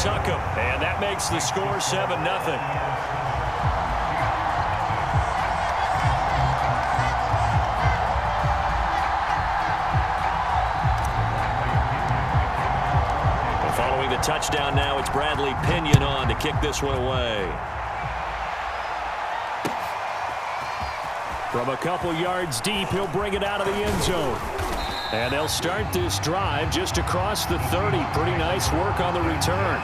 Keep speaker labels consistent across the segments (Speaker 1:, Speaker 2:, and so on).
Speaker 1: suck him. And that makes the score 7-0. Following the touchdown now, it's Bradley Pinion on to kick this one away. From a couple yards deep, he'll bring it out of the end zone. And they'll start this drive just across the 30. Pretty nice work on the return.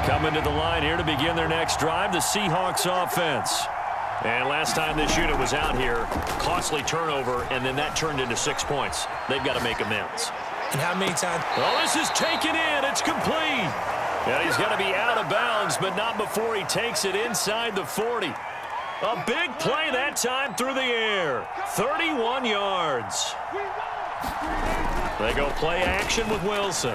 Speaker 1: Coming to the line here to begin their next drive, the Seahawks offense. And last time this unit was out here, costly turnover, and then that turned into 6 points. They've got to make amends.
Speaker 2: And how many times?
Speaker 1: Oh, this is taken in. It's complete. And he's got to be out of bounds, but not before he takes it inside the 40. A big play that time through the air. 31 yards. They go play action with Wilson.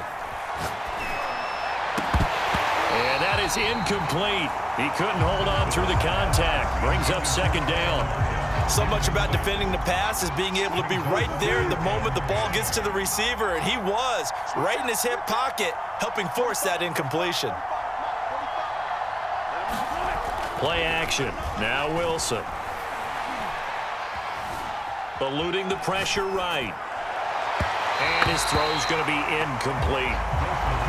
Speaker 1: And that is incomplete. He couldn't hold on through the contact. Brings up second down.
Speaker 2: So much about defending the pass is being able to be right there at the moment the ball gets to the receiver, and he was right in his hip pocket, helping force that incompletion.
Speaker 1: Play action. Now Wilson. Eluding the pressure right. And his throw's going to be incomplete.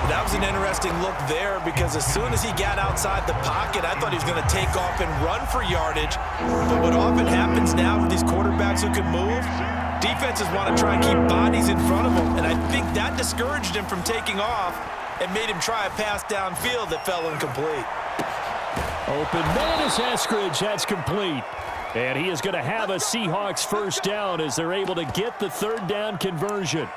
Speaker 2: That was an interesting look there because as soon as he got outside the pocket, I thought he was going to take off and run for yardage. But what often happens now with these quarterbacks who can move, defenses want to try and keep bodies in front of them. And I think that discouraged him from taking off and made him try a pass downfield that fell incomplete.
Speaker 1: Open man is Eskridge. That's complete. And he is going to have a Seahawks first down as they're able to get the third down conversion.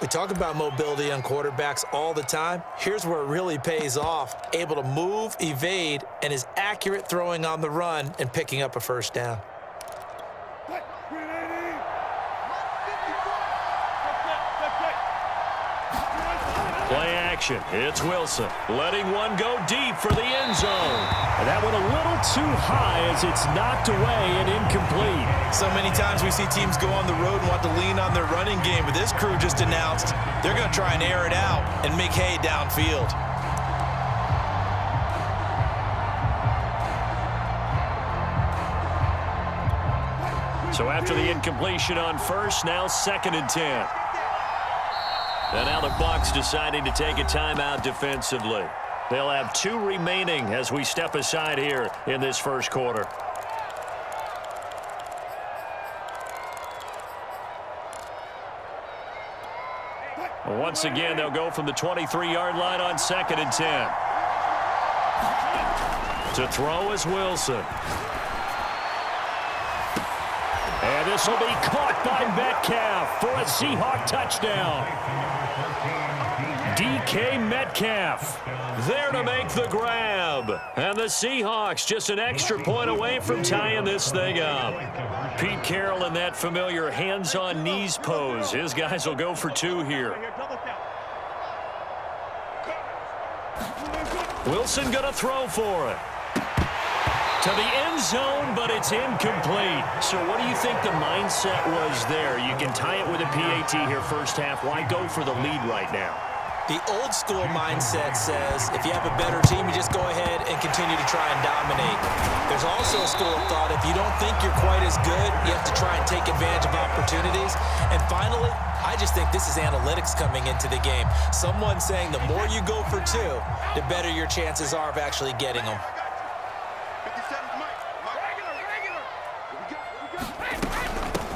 Speaker 2: We talk about mobility on quarterbacks all the time. Here's where it really pays off. Able to move, evade, and is accurate throwing on the run and picking up a first down.
Speaker 1: Play action. It's Wilson. Letting one go deep for the end zone. And that went a little too high as it's knocked away and incomplete.
Speaker 2: So many times we see teams go on the road and want to lean on their running game, but this crew just announced they're going to try and air it out and make hay downfield.
Speaker 1: So after the incompletion on first, now 2nd and 10. And now the Bucs deciding to take a timeout defensively. They'll have 2 remaining as we step aside here in this first quarter. Once again, they'll go from the 23-yard line on 2nd and 10. To throw is Wilson. And this will be caught by Metcalf for a Seahawk touchdown. DK Metcalf there to make the grab. And the Seahawks just an extra point away from tying this thing up. Pete Carroll in that familiar hands-on knees pose. His guys will go for 2 here. Wilson going to throw for it. To the end zone, but it's incomplete. So what do you think the mindset was there? You can tie it with a PAT here first half. Why go for the lead right now?
Speaker 2: The old school mindset says if you have a better team, you just go ahead and continue to try and dominate. There's also a school of thought, if you don't think you're quite as good, you have to try and take advantage of opportunities. And finally, I just think this is analytics coming into the game. Someone saying the more you go for 2, the better your chances are of actually getting them.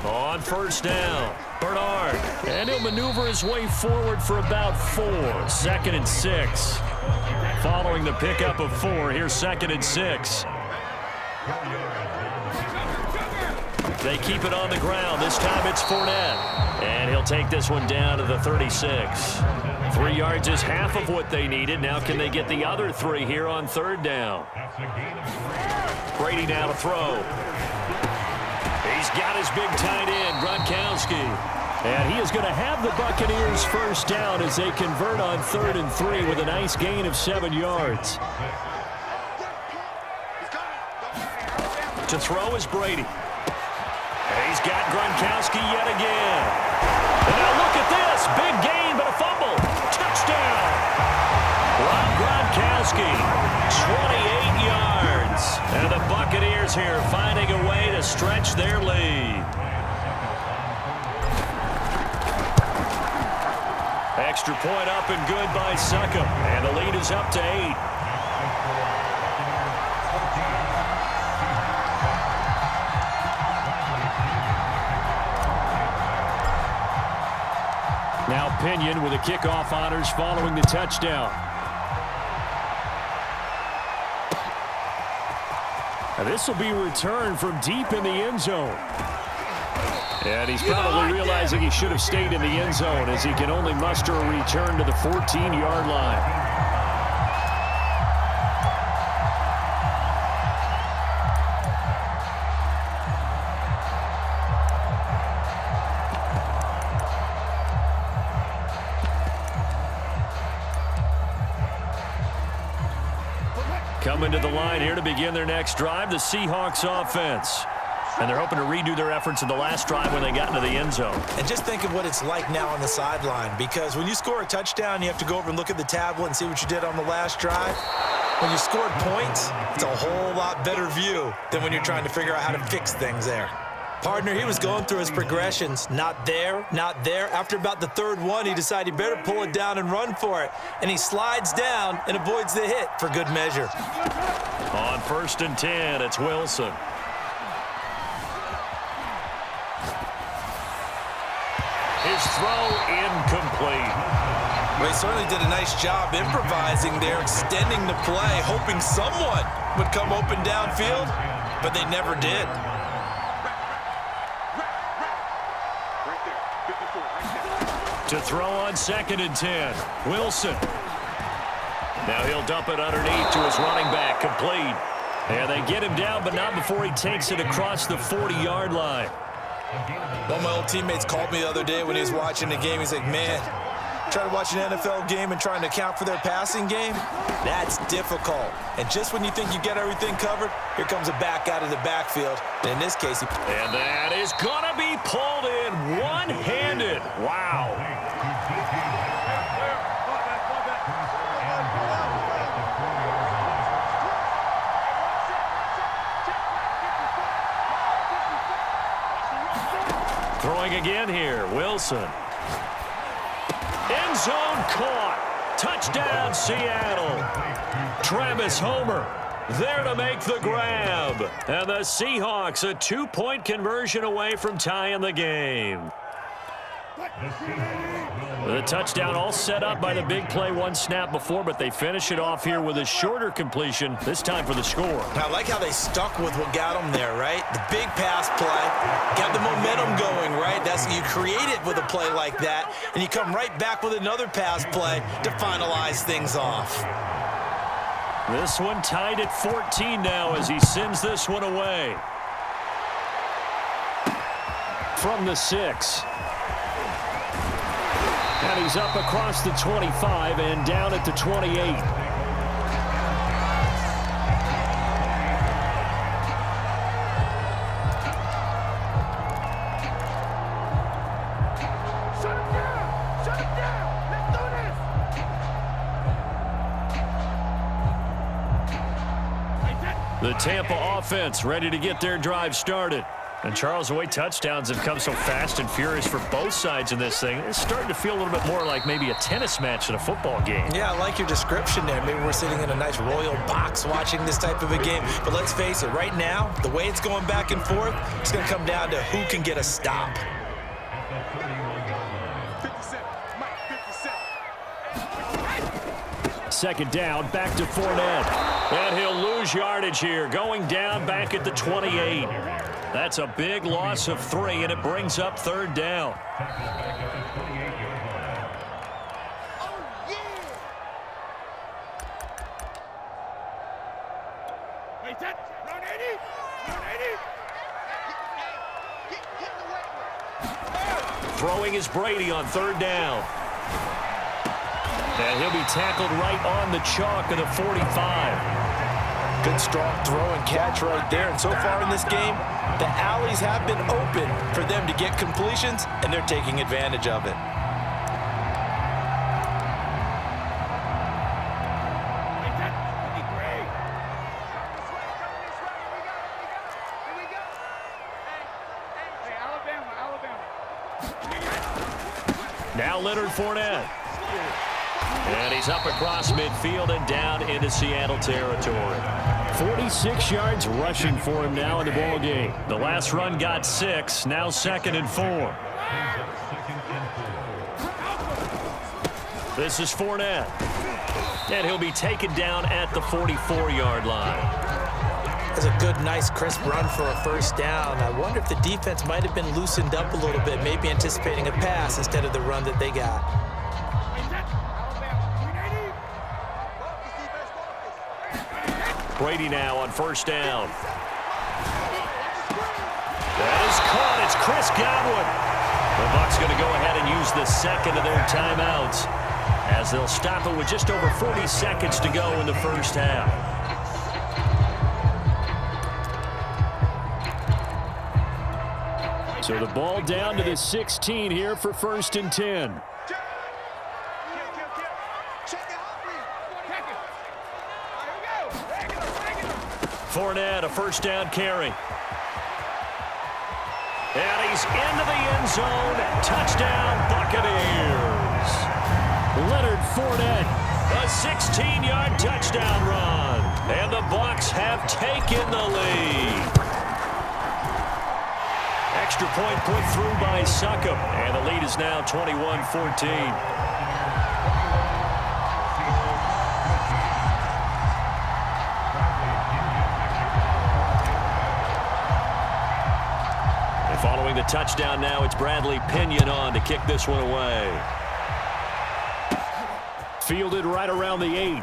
Speaker 1: On first down, Bernard. And he'll maneuver his way forward for about 4. 2nd and 6. Following the pickup of 4, here's 2nd and 6. They keep it on the ground. This time it's Fournette. And he'll take this one down to the 36. 3 yards is half of what they needed. Now can they get the other 3 here on 3rd down? Brady now to throw. He's got his big tight end, Gronkowski. And he is going to have the Buccaneers first down as they convert on 3rd and 3 with a nice gain of 7 yards. To throw is Brady. And he's got Gronkowski yet again. Eagles here finding a way to stretch their lead. Extra point up and good by Succop. And the lead is up to 8. Now Pinion with the kickoff honors following the touchdown. Now this will be returned from deep in the end zone. And he's probably realizing he should have stayed in the end zone as he can only muster a return to the 14-yard line. Coming to the line here to begin their next drive, the Seahawks offense. And they're hoping to redo their efforts in the last drive when they got into the end zone.
Speaker 2: And just think of what it's like now on the sideline, because when you score a touchdown, you have to go over and look at the tablet and see what you did on the last drive. When you scored points, it's a whole lot better view than when you're trying to figure out how to fix things there. Partner, he was going through his progressions. Not there, not there. After about the third one, he decided he better pull it down and run for it. And he slides down and avoids the hit for good measure.
Speaker 1: On 1st and 10, it's Wilson. His throw incomplete.
Speaker 2: Well, he certainly did a nice job improvising there, extending the play, hoping someone would come open downfield, but they never did.
Speaker 1: To throw on 2nd and 10, Wilson. Now he'll dump it underneath to his running back, complete. And they get him down, but not before he takes it across the 40-yard line.
Speaker 2: One of my old teammates called me the other day when he was watching the game. He's like, man, trying to watch an NFL game and trying to account for their passing game, that's difficult. And just when you think you get everything covered, here comes a back out of the backfield. And in this case,
Speaker 1: and that is going to be pulled in one-handed. Wow. Throwing again here, Wilson. End zone caught. Touchdown, Seattle. Travis Homer there to make the grab. And the Seahawks a 2-point conversion away from tying the game. The touchdown all set up by the big play one snap before, but they finish it off here with a shorter completion, this time for the score.
Speaker 2: I like how they stuck with what got them there, right? The big pass play, got the momentum going, right? That's you create it with a play like that, and you come right back with another pass play to finalize things off.
Speaker 1: This one tied at 14 now as he sends this one away. From the 6. And he's up across the 25 and down at the 28.
Speaker 3: Shut him down! Shut him down! Let's do this!
Speaker 1: The Tampa offense ready to get their drive started. And, Charles, the way touchdowns have come so fast and furious for both sides in this thing, it's starting to feel a little bit more like maybe a tennis match than a football game.
Speaker 2: Yeah, I like your description there. Maybe we're sitting in a nice royal box watching this type of a game. But let's face it, right now, the way it's going back and forth, it's going to come down to who can get a stop.
Speaker 1: 2nd down, back to Fournette. And he'll lose yardage here, going down back at the 28. That's a big loss of 3, and it brings up 3rd down. Throwing is Brady on 3rd down. And he'll be tackled right on the chalk of the 45.
Speaker 2: Good strong throw and catch right there. And so far in this game, the alleys have been open for them to get completions, and they're taking advantage of it.
Speaker 1: Now Leonard Fournette. And he's up across midfield and down into Seattle territory. 46 yards rushing for him now in the ball game. The last run got 6, now 2nd and 4. This is Fournette. And he'll be taken down at the 44-yard line.
Speaker 2: That's a good, nice, crisp run for a first down. I wonder if the defense might have been loosened up a little bit, maybe anticipating a pass instead of the run that they got.
Speaker 1: Brady now on first down. That is caught. It's Chris Godwin. The Bucs going to go ahead and use the second of their timeouts as they'll stop it with just over 40 seconds to go in the first half. So the ball down to the 16 here for 1st and 10. Fournette, a first down carry. And he's into the end zone. Touchdown, Buccaneers. Leonard Fournette, a 16-yard touchdown run. And the Bucs have taken the lead. Extra point put through by Succop. And the lead is now 21-14. Following the touchdown now, it's Bradley Pinion on to kick this one away. Fielded right around the 8.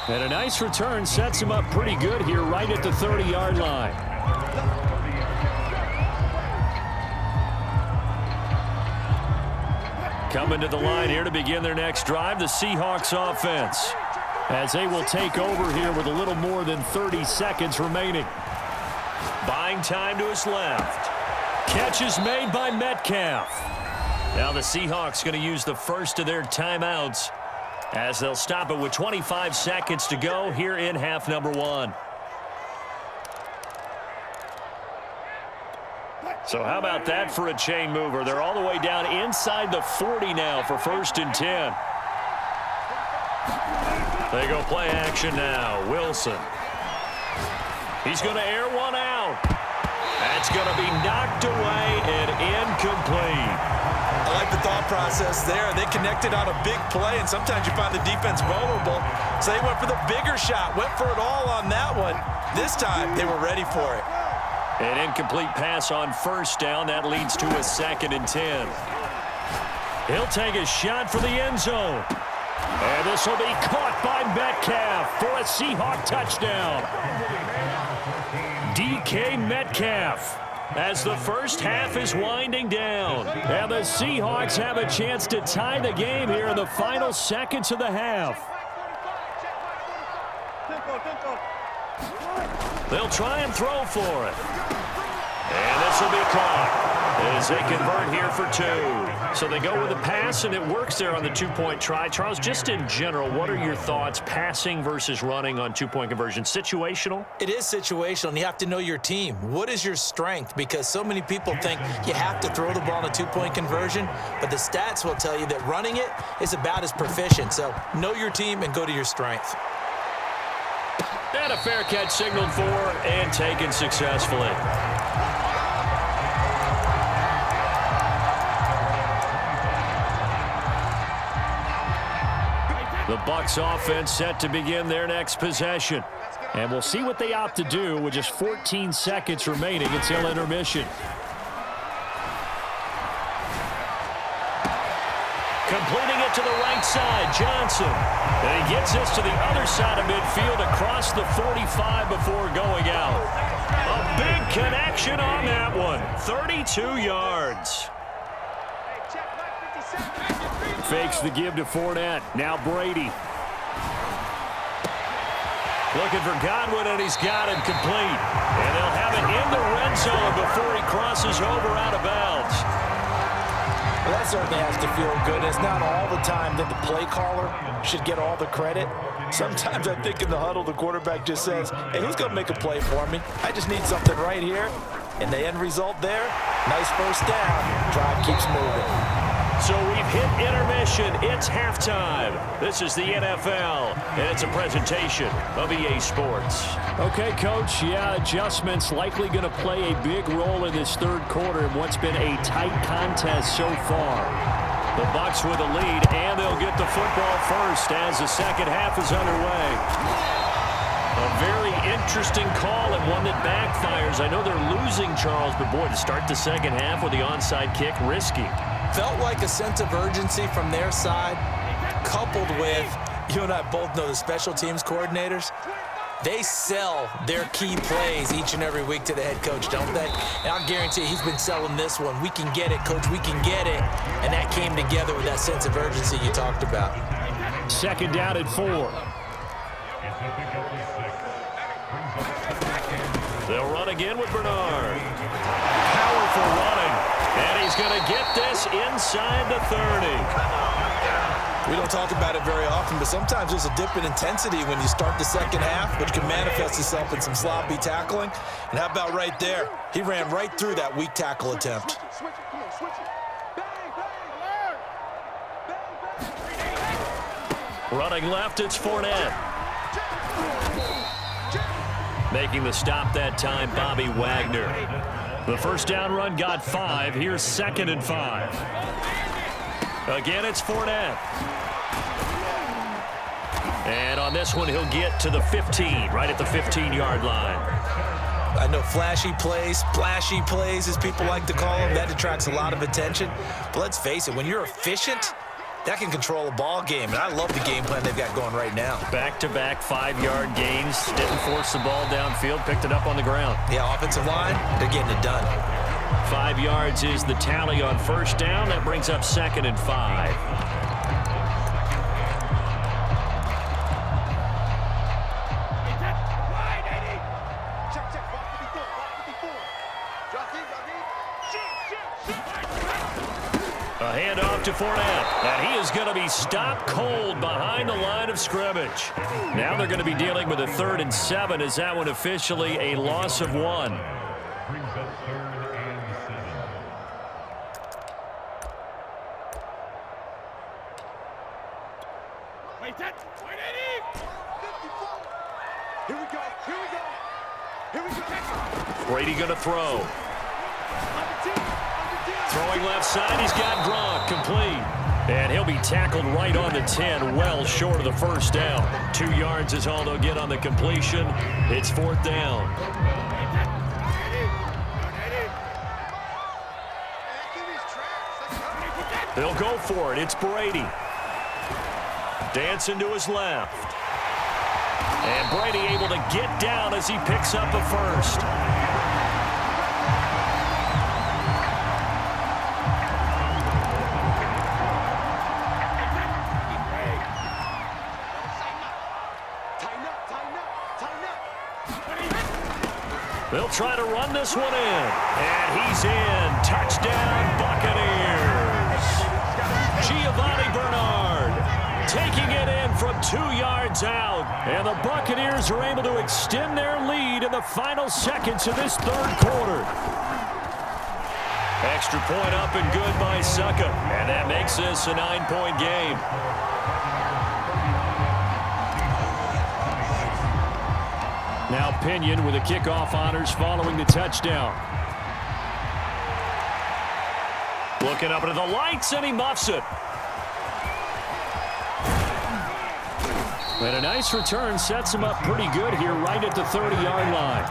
Speaker 1: And a nice return sets him up pretty good here right at the 30-yard line. Coming to the line here to begin their next drive, the Seahawks offense, as they will take over here with a little more than 30 seconds remaining. Buying time to his left. Catch is made by Metcalf. Now the Seahawks going to use the first of their timeouts as they'll stop it with 25 seconds to go here in half number 1. So how about that for a chain mover? They're all the way down inside the 40 now for 1st and 10. They go play action now. Wilson. He's going to air one out. That's going to be knocked away and incomplete.
Speaker 2: I like the thought process there. They connected on a big play, and sometimes you find the defense vulnerable. So they went for the bigger shot, went for it all on that one. This time, they were ready for it.
Speaker 1: An incomplete pass on first down. That leads to a 2nd and 10. He'll take a shot for the end zone. And this will be caught by Metcalf for a Seahawk touchdown. DK Metcalf as the first half is winding down. And the Seahawks have a chance to tie the game here in the final seconds of the half. They'll try and throw for it. And this will be caught as they convert here for 2. So they go with a pass, and it works there on the 2-point try. Charles, just in general, what are your thoughts passing versus running on 2-point conversion? Situational?
Speaker 2: It is situational, and you have to know your team. What is your strength? Because so many people think you have to throw the ball in a 2-point conversion, but the stats will tell you that running it is about as proficient. So know your team and go to your strength.
Speaker 1: And a fair catch signaled for and taken successfully. The Bucs offense set to begin their next possession. And we'll see what they opt to do with just 14 seconds remaining until intermission. Completing it to the right side, Johnson. And he gets this to the other side of midfield across the 45 before going out. A big connection on that one. 32 yards. Fakes the give to Fournette. Now Brady. Looking for Godwin, and he's got it complete. And they'll have it in the red zone before he crosses over out of bounds.
Speaker 4: Well, that certainly has to feel good. It's not all the time that the play caller should get all the credit. Sometimes I think in the huddle, the quarterback just says, hey, who's going to make a play for me? I just need something right here. And the end result there, Nice first down. Drive keeps moving.
Speaker 1: So we've hit intermission. It's halftime. This is the NFL, and it's a presentation of EA Sports. Okay, Coach, adjustments likely going to play a big role in this third quarter in what's been a tight contest so far. The Bucs with a lead, and they'll get the football first as the second half is underway. A very interesting call and one that backfires. I know they're losing, Charles, but boy, to start the second half with the onside kick, risky.
Speaker 2: Felt like a sense of urgency from their side, coupled with, you and I both know the special teams coordinators, they sell their key plays each and every week to the head coach, don't they? And I'll guarantee you he's been selling this one. We can get it, Coach, we can get it. And that came together with that sense of urgency you talked about.
Speaker 1: Second down at 4. They'll run again with Bernard. Powerful running. And he's going to get this inside the 30.
Speaker 2: We don't talk about it very often, but sometimes there's a dip in intensity when you start the second half, which can manifest itself in some sloppy tackling. And how about right there? He ran right through that weak tackle attempt.
Speaker 1: Running left, it's Fournette. Making the stop that time, Bobby Wagner. The first down run got 5. Here's 2nd and 5. Again, it's Fournette. And on this one, he'll get to the 15, right at the 15-yard line.
Speaker 2: I know flashy plays, splashy plays, as people like to call them, that attracts a lot of attention. But let's face it, when you're efficient, that can control a ball game. And I love the game plan they've got going right now.
Speaker 1: Back-to-back 5-yard gains. Didn't force the ball downfield. Picked it up on the ground.
Speaker 2: Yeah, offensive line, they're getting it done.
Speaker 1: 5 yards is the tally on first down. That brings up 2nd and 5. A handoff to Fournette, and he is going to be stopped cold behind the line of scrimmage. Now they're going to be dealing with a 3rd and 7. Is that one officially a loss of 1? Brady going to throw. Throwing left side, he's got Gronk, complete. And he'll be tackled right on the 10, well short of the first down. 2 yards is all they'll get on the completion. It's 4th down. They'll go for it. It's Brady. Dancing to his left. And Brady able to get down as he picks up a first. They'll try to run this one in. And he's in. Touchdown, Buccaneers. Giovanni Bernard taking it in from 2 yards out. And the Buccaneers are able to extend their lead in the final seconds of this third quarter. Extra point up and good by Succa. And that makes this a 9-point game. Now Pinion with the kickoff honors following the touchdown. Looking up into the lights, and he muffs it. And a nice return sets him up pretty good here right at the 30-yard line.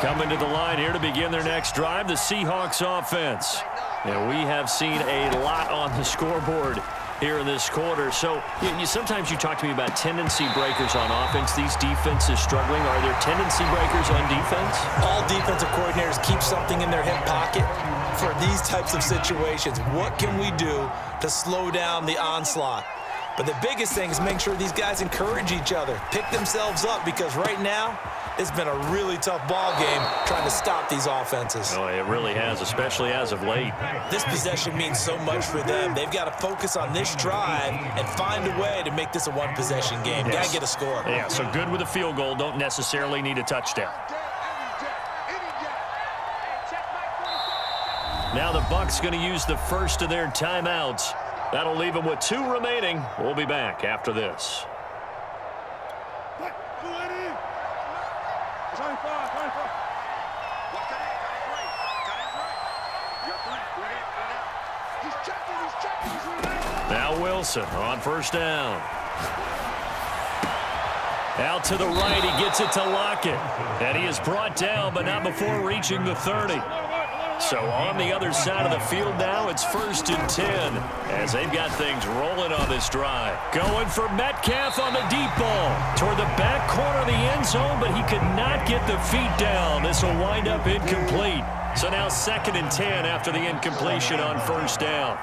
Speaker 1: Coming to the line here to begin their next drive, the Seahawks offense. And we have seen a lot on the scoreboard here in this quarter. So sometimes you talk to me about tendency breakers on offense. These defenses struggling. Are there tendency breakers on defense?
Speaker 2: All defensive coordinators keep something in their hip pocket for these types of situations. What can we do to slow down the onslaught? But the biggest thing is make sure these guys encourage each other, pick themselves up, because right now it's been a really tough ball game trying to stop these offenses.
Speaker 1: Oh, it really has, especially as of late.
Speaker 2: This possession means so much for them. They've got to focus on this drive and find a way to make this a one-possession game.
Speaker 1: Yes.
Speaker 2: Got to get a score.
Speaker 1: Yeah, so good with a field goal. Don't necessarily need a touchdown. Now the Bucs going to use the first of their timeouts. That'll leave them with 2 remaining. We'll be back after this. Now Wilson on first down. Out to the right, he gets it to Lockett. And he is brought down, but not before reaching the 30. So on the other side of the field now, it's 1st and 10 as they've got things rolling on this drive. Going for Metcalf on the deep ball toward the back corner of the end zone, but he could not get the feet down. This will wind up incomplete. So now 2nd and 10 after the incompletion on first down.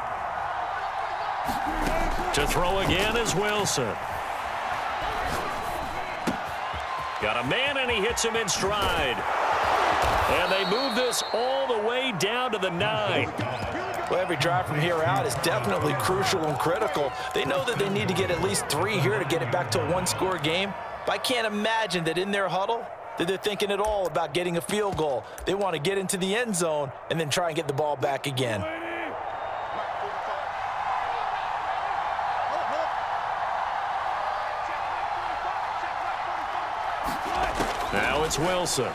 Speaker 1: To throw again is Wilson. Got a man, and he hits him in stride. And they move this all the way down to the 9.
Speaker 4: Well, every drive from here out is definitely crucial and critical. They know that they need to get at least 3 here to get it back to a one-score game. But I can't imagine that in their huddle that they're thinking at all about getting a field goal. They want to get into the end zone and then try and get the ball back again.
Speaker 1: Now it's Wilson.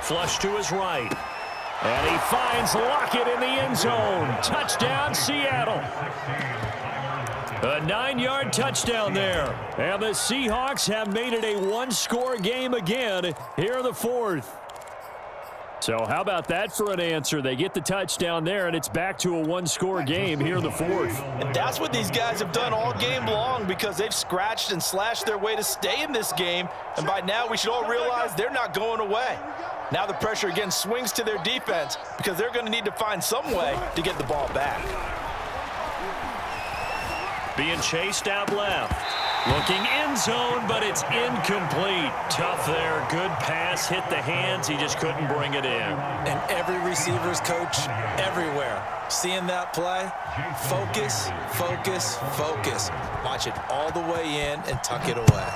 Speaker 1: Flush to his right. And he finds Lockett in the end zone. Touchdown, Seattle. A 9-yard touchdown there. And the Seahawks have made it a one-score game again here in the 4th. So how about that for an answer? They get the touchdown there, and it's back to a one-score game here in the 4th.
Speaker 4: And that's what these guys have done all game long because they've scratched and slashed their way to stay in this game. And by now, we should all realize they're not going away. Now the pressure again swings to their defense because they're going to need to find some way to get the ball back.
Speaker 1: Being chased out left. Looking end zone, but it's incomplete. Tough there. Good pass. Hit the hands. He just couldn't bring it in.
Speaker 2: And every receiver's coach everywhere. Seeing that play, focus, focus, focus. Watch it all the way in and tuck it away.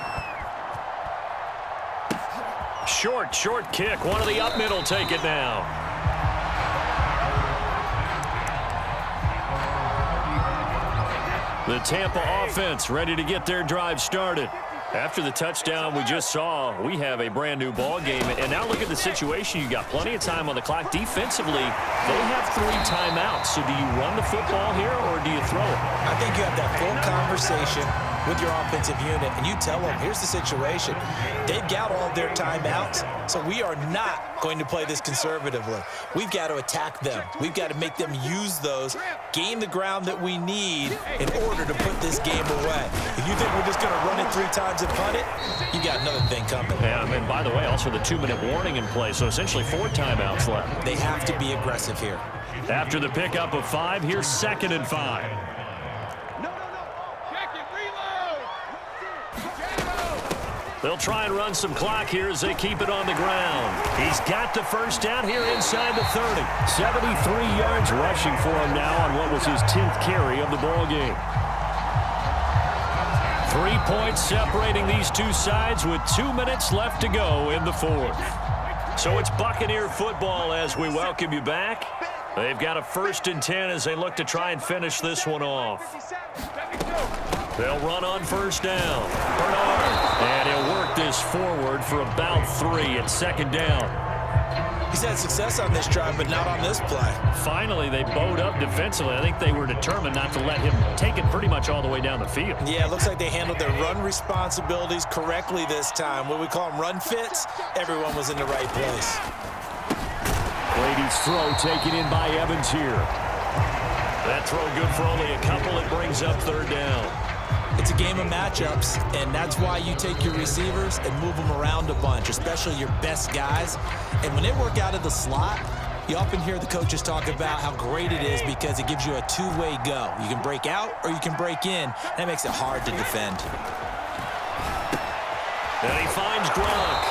Speaker 1: Short kick. One of the up middle take it now. The Tampa offense ready to get their drive started. After the touchdown we just saw, we have a brand new ball game. And now look at the situation. You got plenty of time on the clock. Defensively, they have 3 timeouts. So do you run the football here or do you throw it?
Speaker 2: I think you have that full conversation with your offensive unit, and you tell them, here's the situation. They've got all of their timeouts, so we are not going to play this conservatively. We've got to attack them. We've got to make them use those, gain the ground that we need in order to put this game away. If you think we're just going to run it 3 times and punt it, you got another thing coming.
Speaker 1: Yeah, and by the way, also the 2-minute warning in play, so essentially 4 timeouts left.
Speaker 2: They have to be aggressive here.
Speaker 1: After the pickup of 5, here's 2nd and 5. They'll try and run some clock here as they keep it on the ground. He's got the first down here inside the 30. 73 yards rushing for him now on what was his 10th carry of the ball game. 3 points separating these two sides with 2 minutes left to go in the 4th. So it's Buccaneer football as we welcome you back. They've got a 1st and 10 as they look to try and finish this one off. They'll run on first down. Bernard. And he'll work this forward for about 3 at 2nd down.
Speaker 2: He's had success on this drive, but not on this play.
Speaker 1: Finally, they bowed up defensively. I think they were determined not to let him take it pretty much all the way down the field.
Speaker 2: Yeah, it looks like they handled their run responsibilities correctly this time. What we call them run fits, everyone was in the right place.
Speaker 1: Brady's throw taken in by Evans here. That throw good for only a couple. It brings up 3rd down.
Speaker 2: It's a game of matchups, and that's why you take your receivers and move them around a bunch, especially your best guys. And when they work out of the slot, you often hear the coaches talk about how great it is because it gives you a 2-way go. You can break out or you can break in. That makes it hard to defend.
Speaker 1: And he finds Gronk.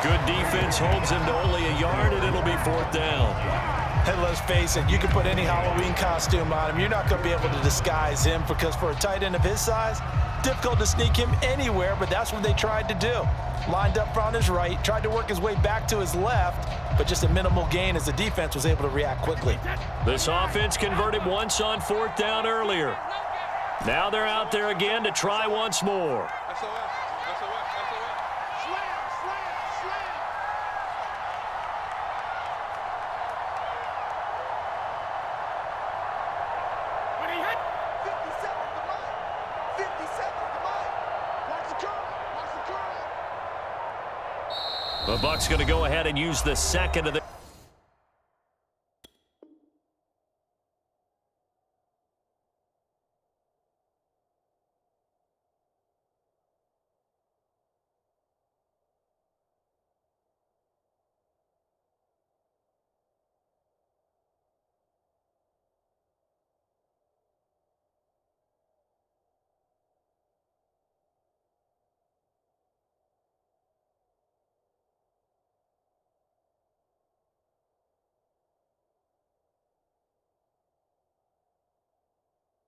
Speaker 1: Good defense holds him to only a yard, and it'll be 4th down.
Speaker 4: And let's face it, you can put any Halloween costume on him. You're not going to be able to disguise him because for a tight end of his size, difficult to sneak him anywhere, but that's what they tried to do. lined up on his right, tried to work his way back to his left, but just a minimal gain as the defense was able to react quickly.
Speaker 1: This offense converted once on 4th down earlier. Now they're out there again to try once more. The Bucs going to go ahead and use the second of the...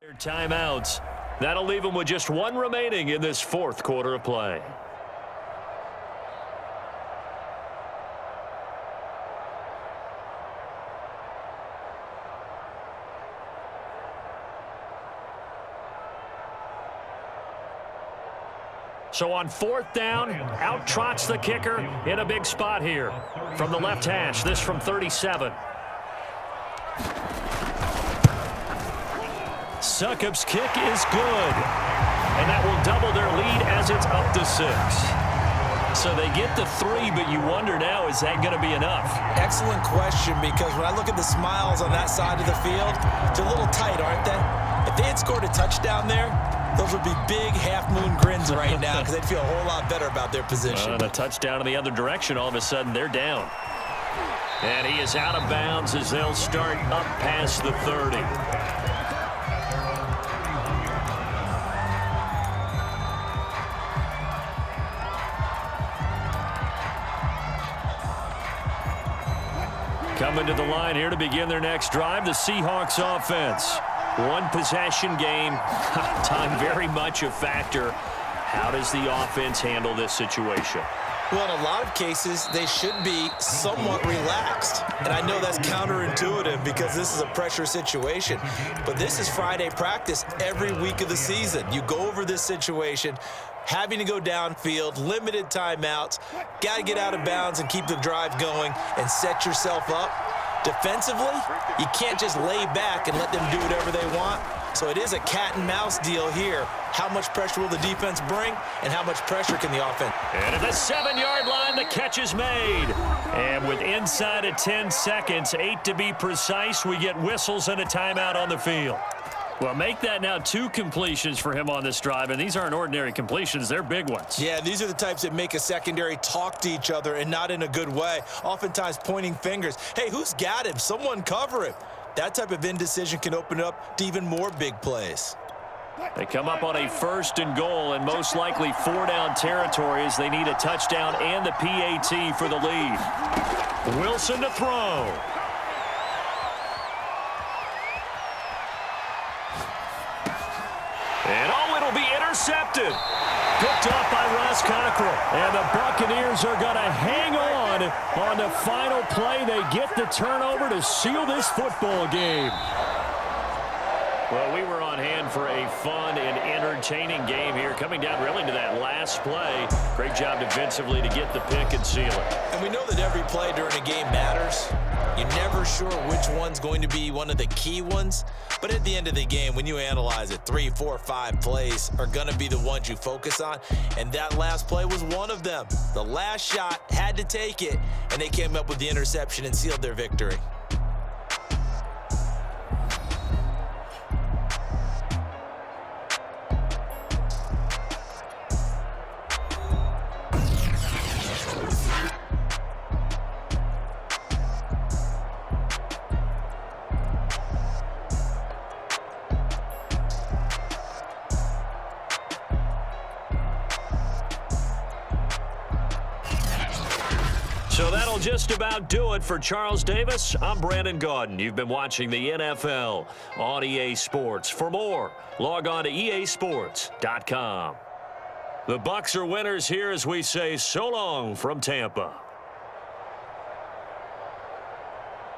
Speaker 1: Their timeouts. That'll leave them with just one remaining in this 4th quarter of play. So on 4th down, out trots the kicker in a big spot here. From the left hash, this from 37. Succop's kick is good. And that will double their lead as it's up to 6. So they get the 3, but you wonder now, is that going to be enough?
Speaker 2: Excellent question, because when I look at the smiles on that side of the field, they're a little tight, aren't they? If they had scored a touchdown there, those would be big half-moon grins right now because they'd feel a whole lot better about their position.
Speaker 1: And a touchdown in the other direction, all of a sudden they're down. And he is out of bounds as they'll start up past the 30. Coming to the line here to begin their next drive, the Seahawks offense. One possession game, time very much a factor. How does the offense handle this situation?
Speaker 2: Well, in a lot of cases, they should be somewhat relaxed. And I know that's counterintuitive because this is a pressure situation. But this is Friday practice every week of the season. You go over this situation, having to go downfield, limited timeouts, got to get out of bounds and keep the drive going and set yourself up. Defensively, you can't just lay back and let them do whatever they want. So it is a cat and mouse deal here. How much pressure will the defense bring, and how much pressure can the offense?
Speaker 1: And at the 7-yard line, the catch is made. And with inside of 10 seconds, 8 to be precise, we get whistles and a timeout on the field. Well, make that now 2 completions for him on this drive, and these aren't ordinary completions. They're big ones.
Speaker 2: Yeah, these are the types that make a secondary talk to each other and not in a good way, oftentimes pointing fingers. Hey, who's got him? Someone cover him. That type of indecision can open it up to even more big plays.
Speaker 1: They come up on a 1st and goal, and most likely 4-down territory as they need a touchdown and the PAT for the lead. Wilson to throw. And it'll be intercepted. Picked off by Ross Cockrell. And the Buccaneers are going to hang on the final play. They get the turnover to seal this football game. Well, we were on hand for a fun and entertaining game here, coming down really to that last play. Great job defensively to get the pick and seal it.
Speaker 2: And we know that every play during a game matters. You're never sure which one's going to be one of the key ones. But at the end of the game, when you analyze it, 3, 4, 5 plays are going to be the ones you focus on. And that last play was one of them. The last shot had to take it, and they came up with the interception and sealed their victory.
Speaker 1: So that'll just about do it for Charles Davis. I'm Brandon Gaudin. You've been watching the NFL on EA Sports. For more, log on to easports.com. The Bucs are winners here as we say so long from Tampa.